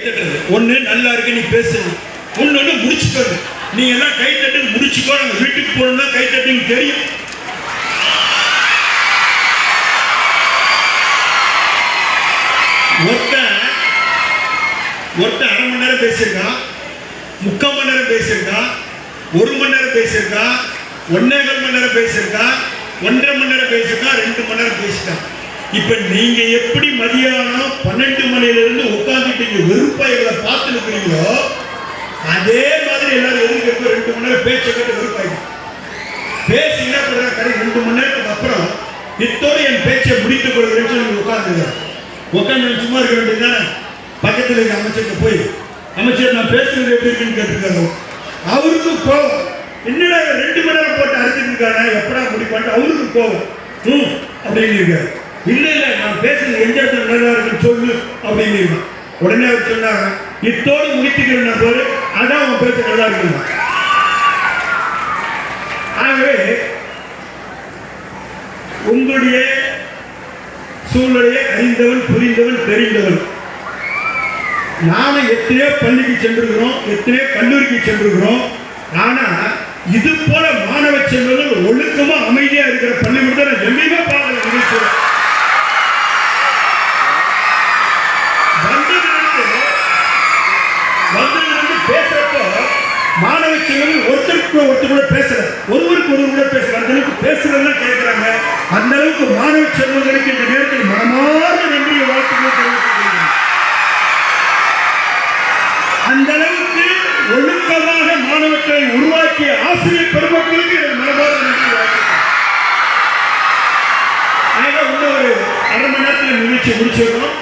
தட்டுறது ஒன்று நல்லா இருக்கு, நீ பேசுறது ஒன்று முடிச்சுக்கோங்க. நீ எல்லாம் கை தட்டு முடிச்சுக்கோ, நாங்கள் வீட்டுக்கு போகணும்னா கை தட்டுங்க தெரியும். ஒருத்தன் அரை மணி நேரம் பேசியிருக்கான், 3/4 மணி நேரம் பேசியிருக்கான், 1 மணி நேரம் பேசியிருக்கான், 1.25 மணி நேரம் பேசியிருக்கான், 1.5 மணி நேரம் பேசியிருக்கான், 2 மணி நேரம் பேசிட்டான். இப்ப நீங்க எப்படி மதியானம் 12 மணிலிருந்து உட்காந்துட்டு வெறுப்பாய்களை பார்த்து இருக்கிறீங்களோ அதே மாதிரி எல்லாரும் எதிர்க்க 2 மணி நேரம் பேச்சை கேட்டு வெறுப்பாய்ங்க. பேசி என்ன பண்றாங்க, கடை 2 மணி நேரத்துக்கு அப்புறம் இத்தோடு என் பேச்சை முடித்துக் கொள்கிறேன்னு சொல்லி உட்காந்து சும்மா இருக்க வேண்டியதுதானே. பக்கத்தில் இருக்க அமைச்சர்கிட்ட போய், அமைச்சர் நான் பேசுறது எப்படி இருக்குன்னு கேட்டிருக்காரு. அவருக்கு கோவம், என்னடா 2 மணி நேரம் போட்டு அறுத்துட்டு இருக்காங்க, எப்படா முடிப்பான்ட்டு அவருக்கு கோவம். அப்படின்னு இருக்காரு. இல்ல இல்ல நான் பேசுறது எந்த இடத்துல நல்லா இருக்குன்னு சொல்லு அப்படின்னு இருக்கான். உடனே அவர் சொன்னாங்க, இத்தோடு முடித்துக்கிறேன் போது அதான் அவன் பேச நல்லா இருக்குங்க. ஆகவே உங்களுடைய சூழ்நிலையை அறிந்தவன், புரிந்தவன், தெரிந்தவன். நானும் எத்தனையோ பள்ளிக்கு சென்றிருக்கிறோம், எத்தனையோ கல்லூரிக்கு சென்றிருக்கிறோம். ஆனா இது போல மாணவ செல்வங்கள் ஒழுக்கமா அமைதியா இருக்கிற பள்ளிக்கூடத்தை நான் எங்கேயுமே பார்க்கல. வந்தது பேசுறப்போ மாணவ செல்வங்கள் ஒருத்தருக்கு ஒருத்தர் கூட பேசல, ஒருவருக்கு ஒருவர் கூட பேசல, அந்த அளவுக்கு பேசுறதுதான் கேட்கிறாங்க. அந்த அளவுக்கு மாணவ செல்வங்களுக்கு இந்த நேரத்தில் மனமார்ந்த நன்றியை வாழ்த்துக்கள் தெரிவிக்கிறேன். அந்த அளவுக்கு ஒழுக்கமாக மாணவர்களை உருவாக்கிய ஆசிரியர் பெருமக்களுக்கு மனமார்ந்த நன்றி வாழ்த்துக்கள். இன்னும் ஒரு அரை மணி நேரத்தில் நிகழ்ச்சி முடிச்சிருக்கோம்.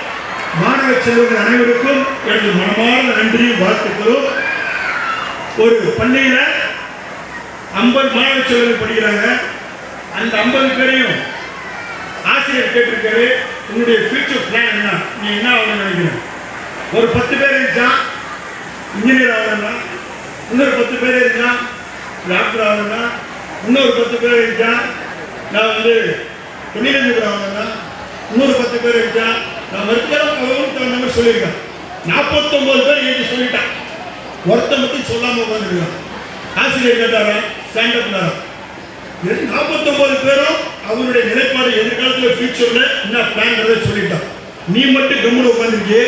மாணவ செல்வங்கள் அனைவருக்கும் எனது மனமார்ந்த நன்றியும் வாழ்த்துக்களும். ஒரு பள்ளியில 50 மாணவ செல்வங்கள் படிக்கிறாங்க. அந்த 50 பேரையும் ஆசிரியர் கேட்டிருக்காரு, உன்னுடைய ஃபியூச்சர் பிளான் என்ன, நீ என்ன ஆகணும்னு நினைக்கிறேன். ஒரு 10 பேர் இருக்கான் இன்ஜினியர் ஆகணும்னா, இன்னொரு 10 பேர் இருக்கான் டாக்டர் ஆகணும்னா, இன்னொரு 10 பேர் இருக்கான் நான் தொழிலதிபர் ஆகணும்னா, இன்னொரு 10 பேர் இருக்கான் நான் மருத்துவம் சொல்லியிருக்கேன். 49 பேர் ஏற்றி சொல்லிட்டான். ஒருத்தன் மட்டும் சொல்லாம உட்காந்துருக்கான். ஆசிரியர் கேட்டாரா, ஸ்டாண்டப் 49 பேரும் அவருடைய நிலைப்பாடு எதிர்காலத்தில் ஃபியூச்சர்ல என்ன பிளான் சொல்லிட்டான். நீ மட்டும் கம்முன்னு உட்காந்துருக்கே,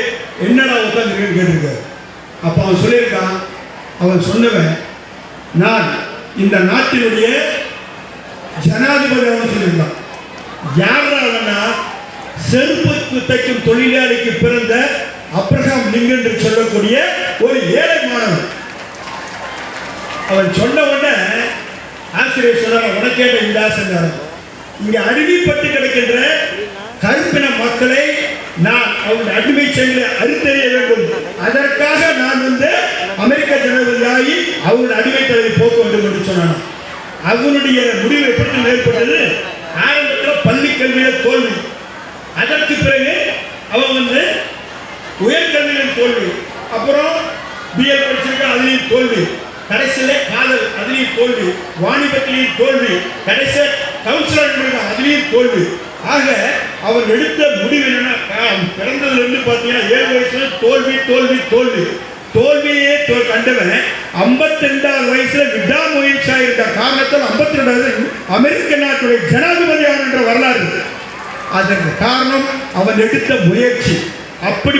என்னடா உட்காந்துருக்கேன்னு கேட்டிருக்காரு. அப்போ அவன் சொல்லியிருக்கான், அவன் சொன்னவன் நான் இந்த நாட்டினுடைய ஜனாதிபதி அவன் சொல்லியிருக்கான். யாராவன்னா செருப்பு தைக்கும் தொழிலாளிக்கு பிறந்த அப்ரஹாம் லிங்கன் என்று சொல்லக்கூடிய ஒரு ஏழை மாணவன். அவன் சொன்ன உடனே ஆசிரியர் சொன்னாங்க, உனக்கேட்ட இந்த ஆசைக்காரன் இங்க அடிமைப்பட்டு கிடக்கின்ற கருப்பின மக்களை நான் அவருடைய அடிமை செயலை அறுத்தறிய வேண்டும். அதற்காக நான் அமெரிக்க ஜனாதிபதியாகி அவருடைய அடிமை தலையை போக்க வேண்டும் என்று சொன்னான். அவனுடைய முடிவு எப்படி ஏற்பட்டது, ஆரம்பத்தில் பள்ளி கல்வியில தோல்வி, அதற்கு பிறகு அவன் உயர்கல்வியில் தோல்வி, அப்புறம் பிஎல் படிச்சிருக்க அதுலேயும் தோல்வி, கடைசியில் காதல் அதுலேயும் தோல்வி, வாணிபத்திலையும் தோல்வி, கடைசியில் கவுன்சிலர் அதுலேயும் தோல்வி. ஆக அவன் எடுத்த முடிவு என்னன்னா, பிறந்ததுலேருந்து பார்த்தீங்கன்னா 7 வயசுல தோல்வி தோல்வி தோல்வி தோல்வியே கண்டவன் 52வது வயசுல விடாமுயற்சியா இருந்த காரணத்தால் 52வது அமெரிக்க நாட்டுடைய ஜனாதிபதி என்ற வரலாறு. அதற்கு காரணம் அவன் எடுத்த முயற்சி. அப்படி